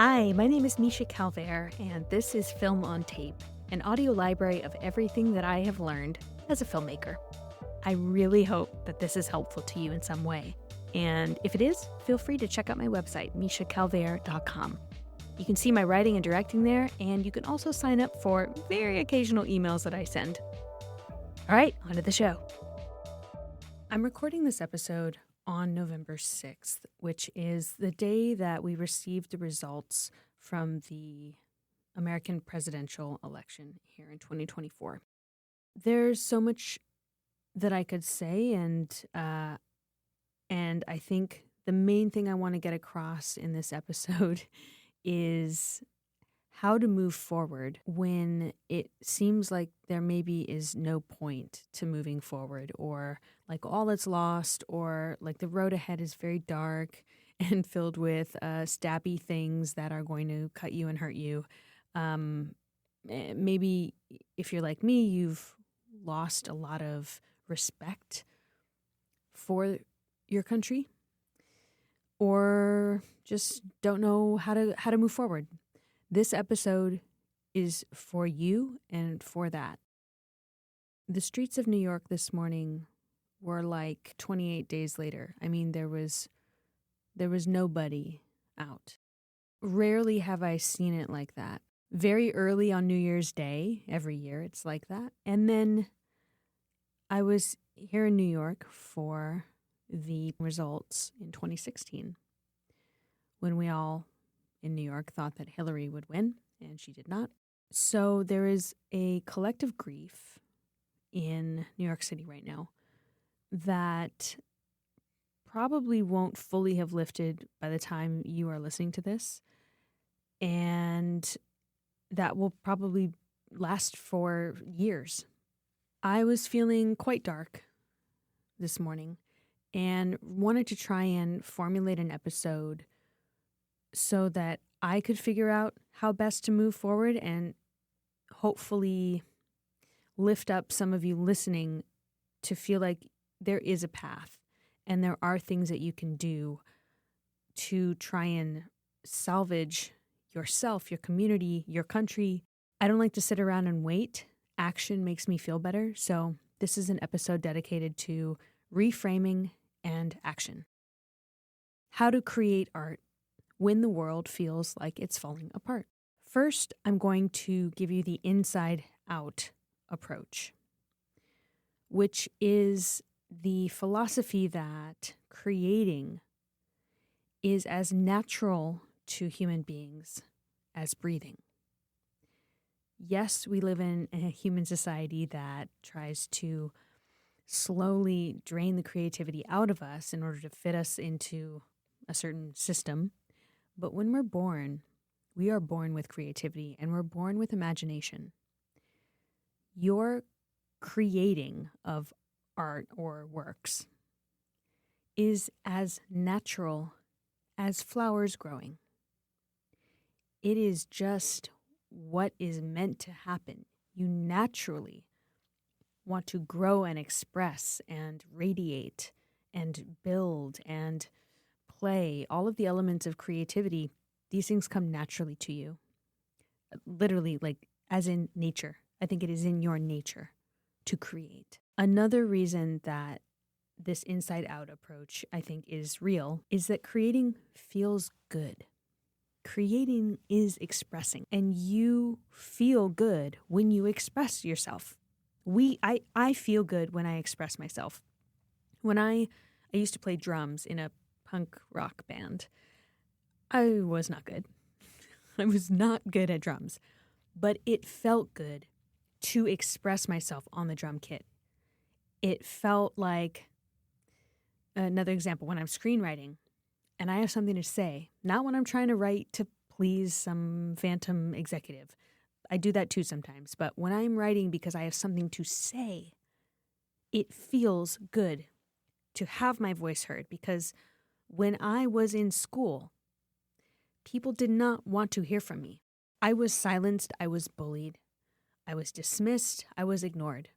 Hi, my name is Misha Calvert, and this is Film on Tape, an audio library of everything that I have learned as a filmmaker. I really hope that this is helpful to you in some way. And if it is, feel free to check out my website, mishacalvert.com. You can see my writing and directing there, and you can also sign up for very occasional emails that I send. All right, on to the show. I'm recording this episode on November 6th, which is the day that we received the results from the American presidential election here in 2024. There's so much that I could say, and I think the main thing I want to get across in this episode is how to move forward when it seems like there maybe is no point to moving forward, or like all is lost, or like the road ahead is very dark and filled with stabby things that are going to cut you and hurt you. Maybe if you're like me, you've lost a lot of respect for your country, or just don't know how to move forward. This episode is for you and for that. The streets of New York this morning were like 28 days later. I mean, there was nobody out. Rarely have I seen it like that. Very early on New Year's Day, every year it's like that. And then I was here in New York for the results in 2016, when we all in New York thought that Hillary would win, and she did not. So there is a collective grief in New York City right now that probably won't fully have lifted by the time you are listening to this, and that will probably last for years. I was feeling quite dark this morning and wanted to try and formulate an episode so that I could figure out how best to move forward and hopefully lift up some of you listening to feel like there is a path and there are things that you can do to try and salvage yourself, your community, your country. I don't like to sit around and wait. Action makes me feel better. So this is an episode dedicated to reframing and action. How to create art when the world feels like it's falling apart. First, I'm going to give you the inside-out approach, which is the philosophy that creating is as natural to human beings as breathing. Yes, we live in a human society that tries to slowly drain the creativity out of us in order to fit us into a certain system. But when we're born, we are born with creativity and we're born with imagination. Your creating of art or works is as natural as flowers growing. It is just what is meant to happen. You naturally want to grow and express and radiate and build and play, all of the elements of creativity. These things come naturally to you. Literally, like as in nature. I think it is in your nature to create. Another reason that this inside-out approach, I think, is real is that creating feels good. Creating is expressing, and you feel good when you express yourself. I feel good when I express myself. When I used to play drums in a punk rock band, I was not good. I was not good at drums, but it felt good to express myself on the drum kit. It felt like, another example, when I'm screenwriting and I have something to say, not when I'm trying to write to please some phantom executive. I do that too sometimes, but when I'm writing because I have something to say, it feels good to have my voice heard, because when I was in school, people did not want to hear from me. I was silenced, I was bullied, I was dismissed, I was ignored.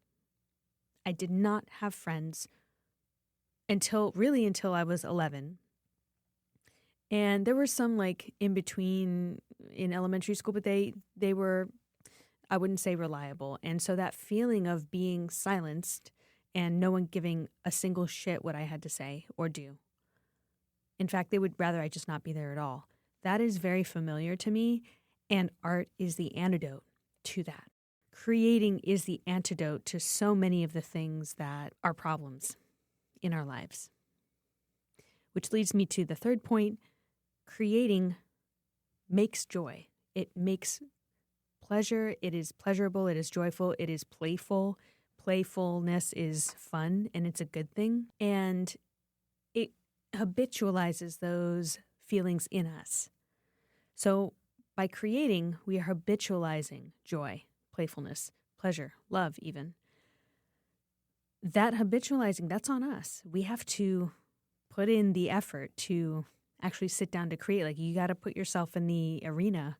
I did not have friends until I was 11. And there were some like in between in elementary school, but they were, I wouldn't say reliable. And so that feeling of being silenced and no one giving a single shit what I had to say or do. In fact, they would rather I just not be there at all. That is very familiar to me, and art is the antidote to that. Creating is the antidote to so many of the things that are problems in our lives. Which leads me to the third point. Creating makes joy. It makes pleasure. It is pleasurable. It is joyful. It is playful. Playfulness is fun, and it's a good thing. And it habitualizes those feelings in us. So by creating, we are habitualizing joy, playfulness, pleasure, love even. That habitualizing, that's on us. We have to put in the effort to actually sit down to create. Like, you got to put yourself in the arena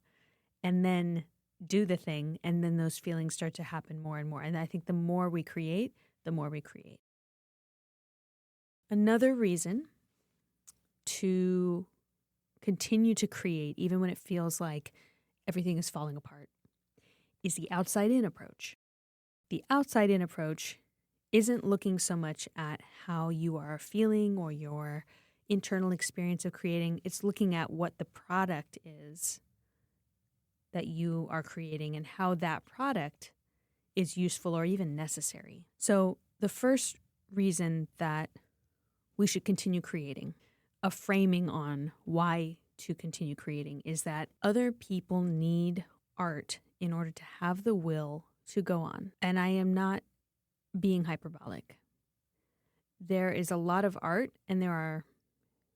and then do the thing, and then those feelings start to happen more and more. And I think the more we create, the more we create. Another reason to continue to create, even when it feels like everything is falling apart, is the outside-in approach. The outside-in approach isn't looking so much at how you are feeling or your internal experience of creating. It's looking at what the product is that you are creating and how that product is useful or even necessary. So the first reason that we should continue creating, a framing on why to continue creating, is that other people need art in order to have the will to go on. And I am not being hyperbolic. There is a lot of art, and there are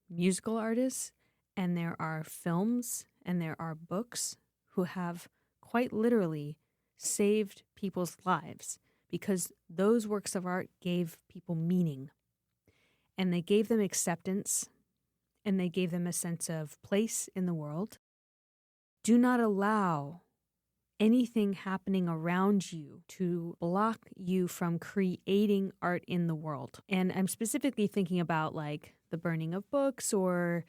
musical artists, and there are films, and there are books who have quite literally saved people's lives because those works of art gave people meaning, and they gave them acceptance, and they gave them a sense of place in the world. Do not allow anything happening around you to block you from creating art in the world. And I'm specifically thinking about like the burning of books or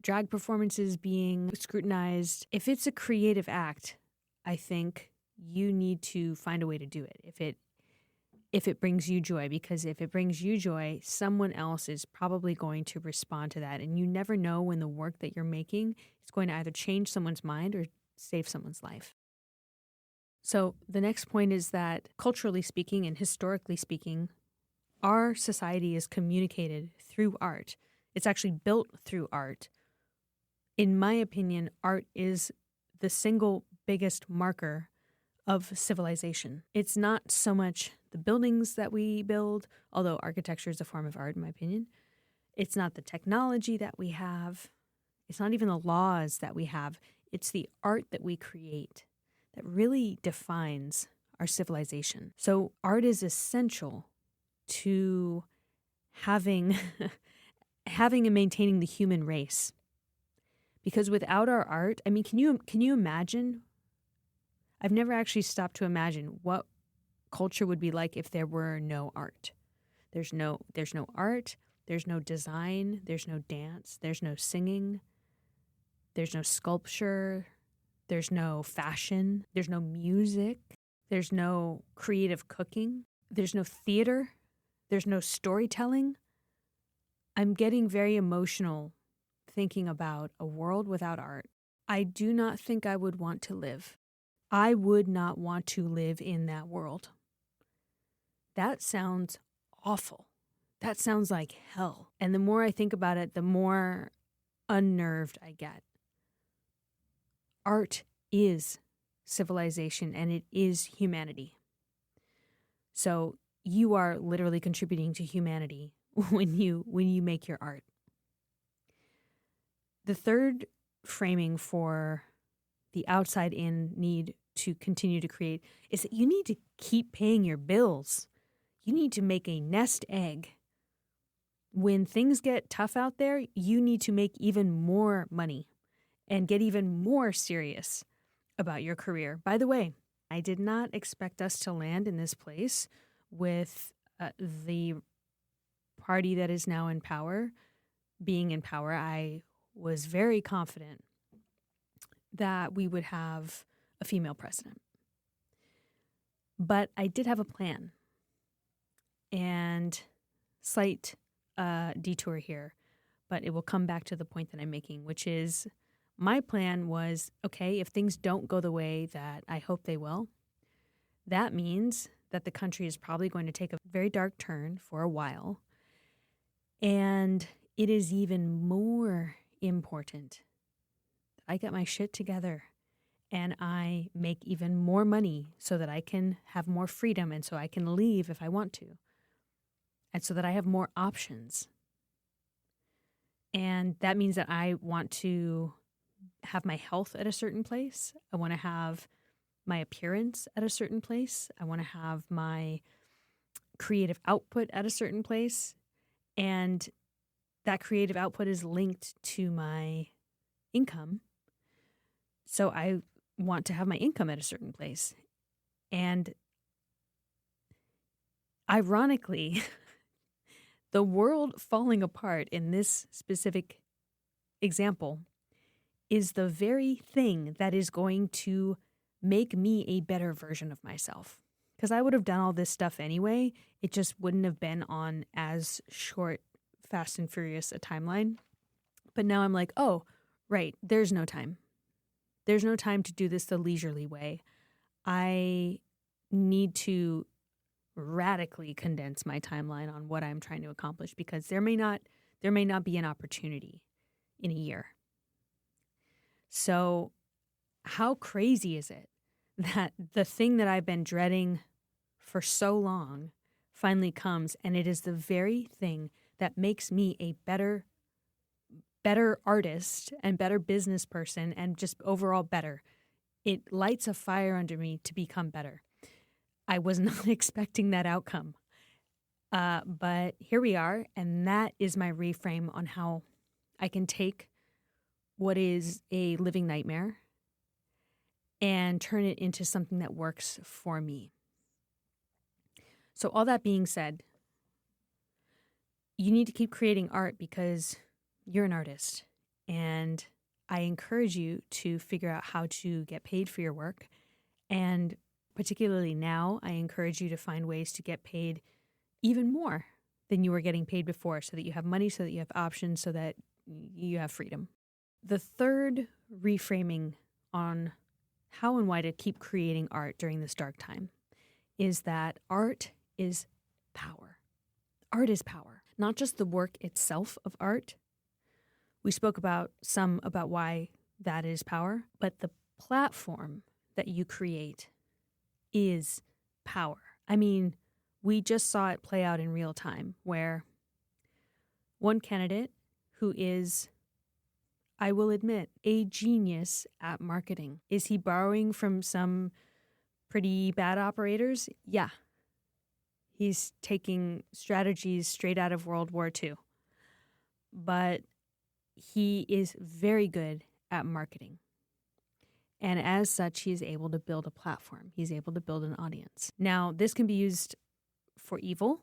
drag performances being scrutinized. If it's a creative act, I think you need to find a way to do it. If it brings you joy, because if it brings you joy, someone else is probably going to respond to that. And you never know when the work that you're making is going to either change someone's mind or save someone's life. So the next point is that culturally speaking and historically speaking, our society is communicated through art. It's actually built through art. In my opinion, art is the single biggest marker of civilization. It's not so much the buildings that we build, although architecture is a form of art, in my opinion. It's not the technology that we have. It's not even the laws that we have. It's the art that we create that really defines our civilization. So art is essential to having and maintaining the human race. Because without our art, I mean, can you imagine? I've never actually stopped to imagine what culture would be like if there were no art. There's no art, there's no design, there's no dance, there's no singing, there's no sculpture, there's no fashion, there's no music, there's no creative cooking, there's no theater, there's no storytelling. I'm getting very emotional thinking about a world without art. I do not think I would want to live. I would not want to live in that world. That sounds awful. That sounds like hell. And the more I think about it, the more unnerved I get. Art is civilization and it is humanity. So you are literally contributing to humanity when you make your art. The third framing for the outside-in need to continue to create is that you need to keep paying your bills. You need to make a nest egg. When things get tough out there, you need to make even more money and get even more serious about your career. By the way, I did not expect us to land in this place with the party that is now in power being in power. I was very confident that we would have a female president. But I did have a plan. And slight detour here, but it will come back to the point that I'm making, which is my plan was, okay, if things don't go the way that I hope they will, that means that the country is probably going to take a very dark turn for a while. And it is even more important that I get my shit together and I make even more money so that I can have more freedom and so I can leave if I want to. And so that I have more options. And that means that I want to have my health at a certain place. I want to have my appearance at a certain place. I want to have my creative output at a certain place. And that creative output is linked to my income. So I want to have my income at a certain place. And ironically, the world falling apart in this specific example is the very thing that is going to make me a better version of myself. Because I would have done all this stuff anyway. It just wouldn't have been on as short, fast and furious a timeline. But now I'm like, oh, right, there's no time. There's no time to do this the leisurely way. I need to radically condense my timeline on what I'm trying to accomplish because there may not be an opportunity in a year. So how crazy is it that the thing that I've been dreading for so long finally comes, and it is the very thing that makes me a better artist and better business person and just overall better. It lights a fire under me to become better. I was not expecting that outcome. But here we are, and that is my reframe on how I can take what is a living nightmare and turn it into something that works for me. So all that being said, you need to keep creating art because you're an artist. And I encourage you to figure out how to get paid for your work. And particularly now, I encourage you to find ways to get paid even more than you were getting paid before so that you have money, so that you have options, so that you have freedom. The third reframing on how and why to keep creating art during this dark time is that art is power. Art is power, not just the work itself of art. We spoke about why that is power, but the platform that you create is power. I mean, we just saw it play out in real time where one candidate who is, I will admit, a genius at marketing. Is he borrowing from some pretty bad operators? Yeah. He's taking strategies straight out of World War II. But he is very good at marketing. And as such, he is able to build a platform. He's able to build an audience. Now, this can be used for evil.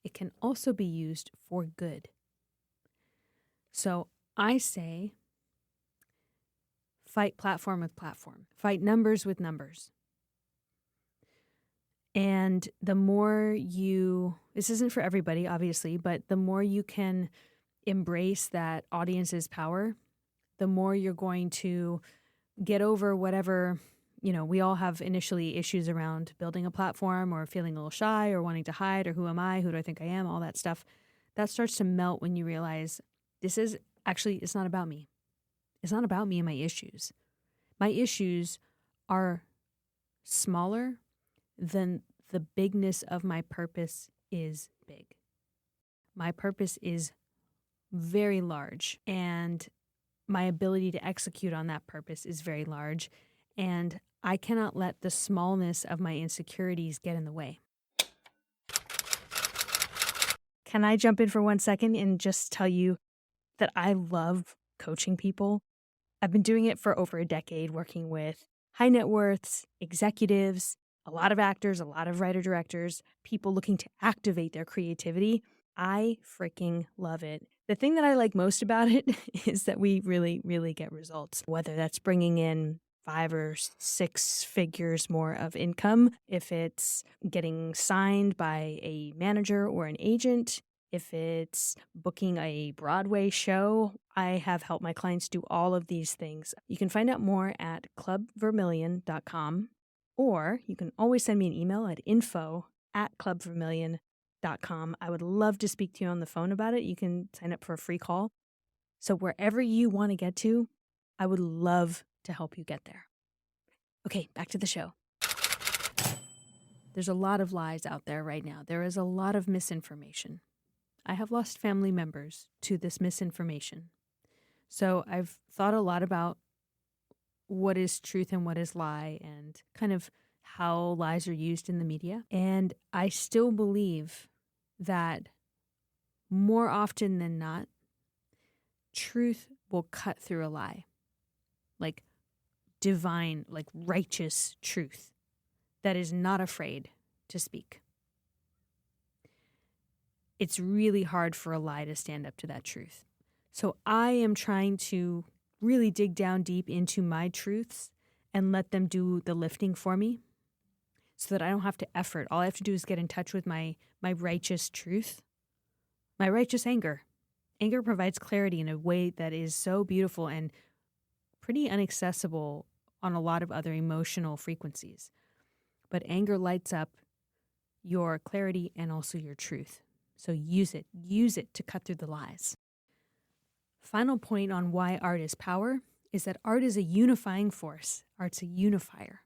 It can also be used for good. So I say, fight platform with platform. Fight numbers with numbers. And the more this isn't for everybody, obviously, but the more you can embrace that audience's power, the more you're going to get over whatever, we all have initially issues around building a platform or feeling a little shy or wanting to hide or who am I, who do I think I am, all that stuff. That starts to melt when you realize it's not about me. It's not about me and my issues. My issues are smaller than the bigness of my purpose is big. My purpose is very large, and my ability to execute on that purpose is very large, and I cannot let the smallness of my insecurities get in the way. Can I jump in for 1 second and just tell you that I love coaching people? I've been doing it for over a decade, working with high net worths, executives, a lot of actors, a lot of writer-directors, people looking to activate their creativity. I freaking love it. The thing that I like most about it is that we really, really get results, whether that's bringing in 5 or 6 figures more of income, if it's getting signed by a manager or an agent, if it's booking a Broadway show. I have helped my clients do all of these things. You can find out more at clubvermilion.com, or you can always send me an email at info@clubvermilion.com. I would love to speak to you on the phone about it. You can sign up for a free call. So wherever you want to get to, I would love to help you get there. Okay, back to the show. There's a lot of lies out there right now. There is a lot of misinformation. I have lost family members to this misinformation. So I've thought a lot about what is truth and what is lie, and kind of how lies are used in the media. And I still believe that more often than not, truth will cut through a lie. Like divine, like righteous truth that is not afraid to speak. It's really hard for a lie to stand up to that truth. So I am trying to really dig down deep into my truths and let them do the lifting for me so that I don't have to effort. All I have to do is get in touch with my righteous truth, my righteous anger. Anger provides clarity in a way that is so beautiful and pretty inaccessible on a lot of other emotional frequencies. But anger lights up your clarity and also your truth. So use it to cut through the lies. Final point on why art is power is that art is a unifying force. Art's a unifier.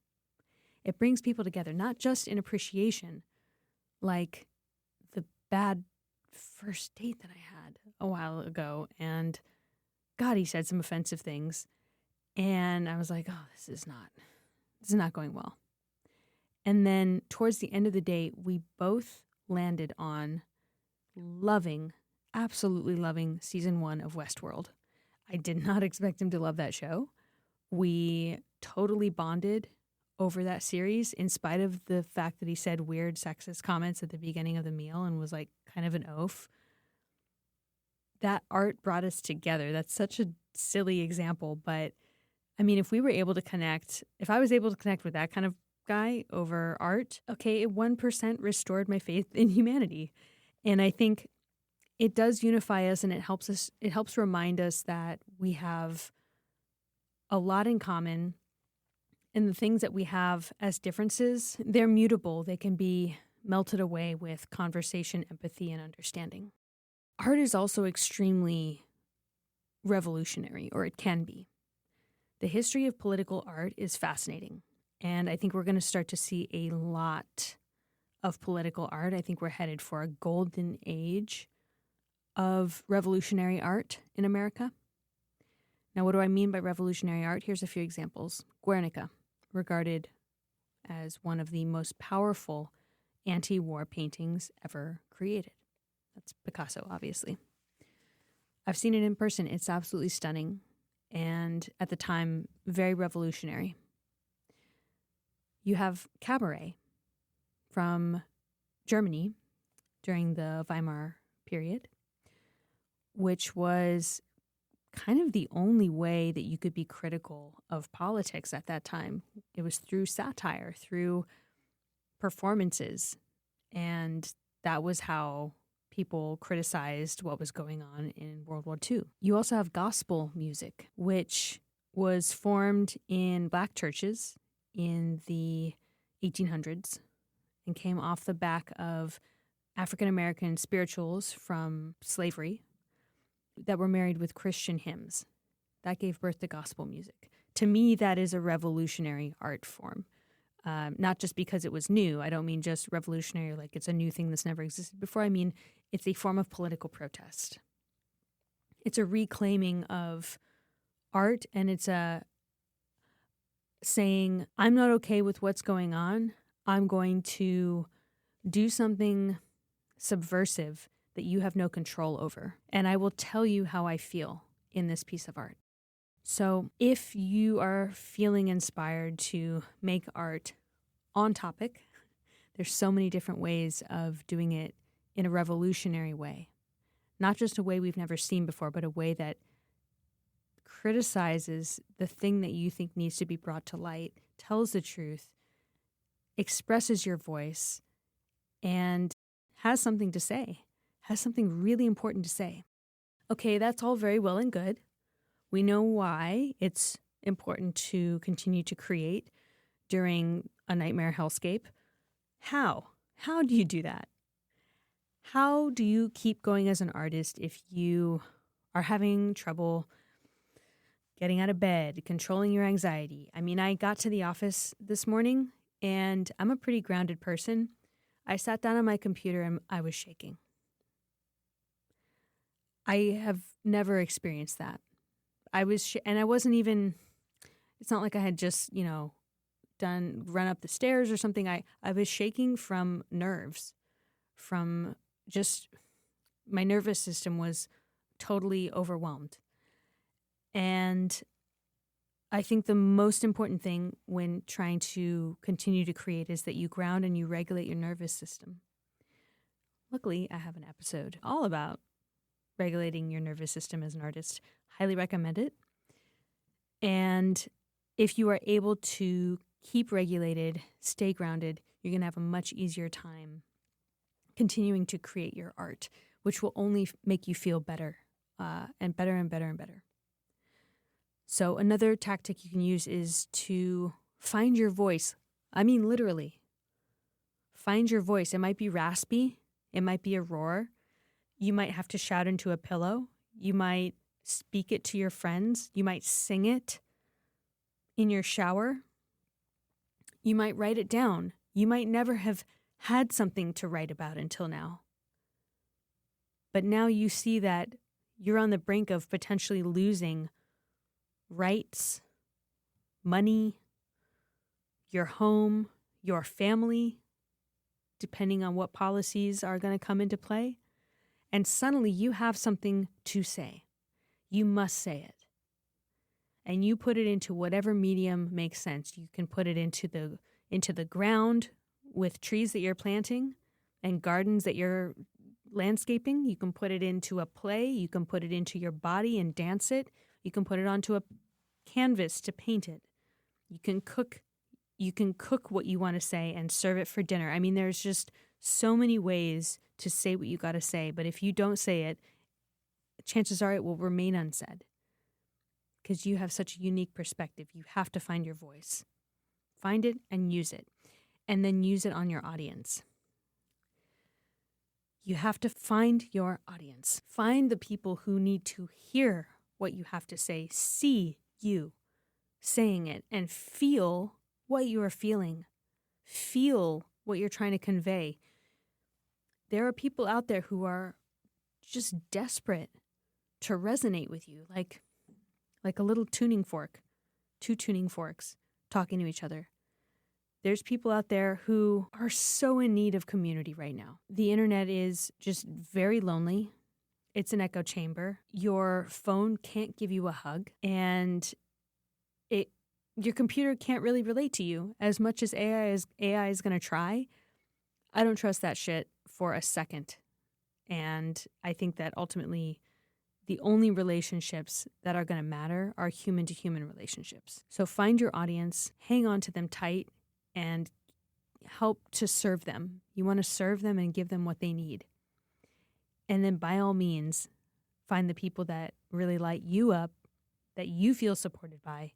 It brings people together, not just in appreciation, like the bad first date that I had a while ago. And God, he said some offensive things. And I was like, oh, this is not going well. And then towards the end of the day, we both landed on absolutely loving season 1 of Westworld. I did not expect him to love that show. We totally bonded over that series in spite of the fact that he said weird sexist comments at the beginning of the meal and was like kind of an oaf. That art brought us together. That's such a silly example, but I mean, if I was able to connect with that kind of guy over art, okay, it 1% restored my faith in humanity. And I think it does unify us, and it helps remind us that we have a lot in common, and the things that we have as differences, they're mutable. They can be melted away with conversation, empathy, and understanding. Art is also extremely revolutionary, or it can be. The history of political art is fascinating, and I think we're going to start to see a lot of political art. I think we're headed for a golden age of revolutionary art in America. Now, what do I mean by revolutionary art? Here's a few examples. Guernica, regarded as one of the most powerful anti-war paintings ever created. That's Picasso, obviously. I've seen it in person. It's absolutely stunning, and at the time, very revolutionary. You have Cabaret from Germany during the Weimar period, which was kind of the only way that you could be critical of politics at that time. It was through satire, through performances, and that was how people criticized what was going on in World War II. You also have gospel music, which was formed in black churches in the 1800s and came off the back of African American spirituals from slavery that were married with Christian hymns. That gave birth to gospel music. To me, that is a revolutionary art form. Not just because it was new. I don't mean just revolutionary like it's a new thing that's never existed before. I mean, it's a form of political protest. It's a reclaiming of art, and it's a saying, I'm not okay with what's going on. I'm going to do something subversive that you have no control over. And I will tell you how I feel in this piece of art. So if you are feeling inspired to make art on topic, there's so many different ways of doing it in a revolutionary way. Not just a way we've never seen before, but a way that criticizes the thing that you think needs to be brought to light, tells the truth, expresses your voice, and has something to say, has something really important to say. Okay, that's all very well and good. We know why it's important to continue to create during a nightmare hellscape. How? How do you do that? How do you keep going as an artist if you are having trouble getting out of bed, controlling your anxiety? I mean, I got to the office this morning and I'm a pretty grounded person. I sat down on my computer and I was shaking. I have never experienced that. And I wasn't even, it's not like I had just, run up the stairs or something. I was shaking from nerves, from just, my nervous system was totally overwhelmed. And I think the most important thing when trying to continue to create is that you ground and you regulate your nervous system. Luckily, I have an episode all about regulating your nervous system as an artist. Highly recommend it. And if you are able to keep regulated, stay grounded, you're going to have a much easier time continuing to create your art, which will only make you feel better and better and better and better. So another tactic you can use is to find your voice. I mean, literally, find your voice. It might be raspy. It might be a roar. You might have to shout into a pillow. You might speak it to your friends. You might sing it in your shower. You might write it down. You might never have had something to write about until now. But now you see that you're on the brink of potentially losing rights, money, your home, your family, depending on what policies are going to come into play. And suddenly you have something to say. You must say it. And you put it into whatever medium makes sense. You can put it into the ground with trees that you're planting and gardens that you're landscaping. You can put it into a play. You can put it into your body and dance it. You can put it onto a canvas to paint it. You can cook what you want to say and serve it for dinner. I mean, there's just so many ways to say what you got to say. But if you don't say it, chances are it will remain unsaid because you have such a unique perspective. You have to find your voice. Find it and use it. And then use it on your audience. You have to find your audience. Find the people who need to hear what you have to say, see you saying it, and feel what you are feeling. Feel what you're trying to convey. There are people out there who are just desperate to resonate with you, like a little tuning fork, two tuning forks talking to each other. There's people out there who are so in need of community right now. The internet is just very lonely. It's an echo chamber. Your phone can't give you a hug, and your computer can't really relate to you as much as AI is going to try. I don't trust that shit for a second. And I think that ultimately the only relationships that are going to matter are human-to-human relationships. So find your audience, hang on to them tight, and help to serve them. You want to serve them and give them what they need. And then by all means, find the people that really light you up, that you feel supported by,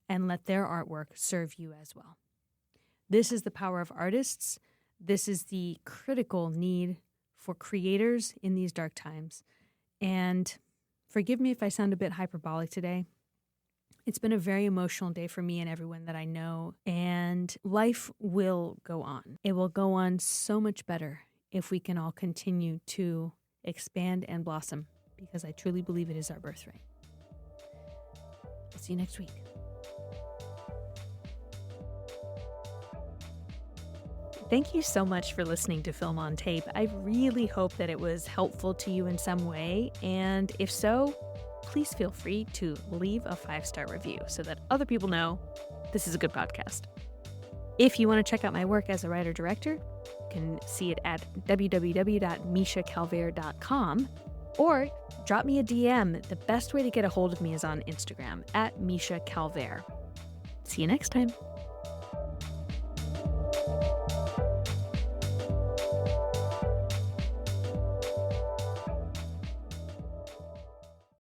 and let their artwork serve you as well. This is the power of artists. This is the critical need for creators in these dark times. And forgive me if I sound a bit hyperbolic today. It's been a very emotional day for me and everyone that I know, and life will go on. It will go on so much better if we can all continue to expand and blossom, because I truly believe it is our birthright. I'll see you next week. Thank you so much for listening to Film on Tape. I really hope that it was helpful to you in some way, and if so, please feel free to leave a 5-star review so that other people know this is a good podcast. If you want to check out my work as a writer-director, you can see it at www.mishacalvert.com, or drop me a DM. The best way to get a hold of me is on Instagram at Misha Calvert. See you next time.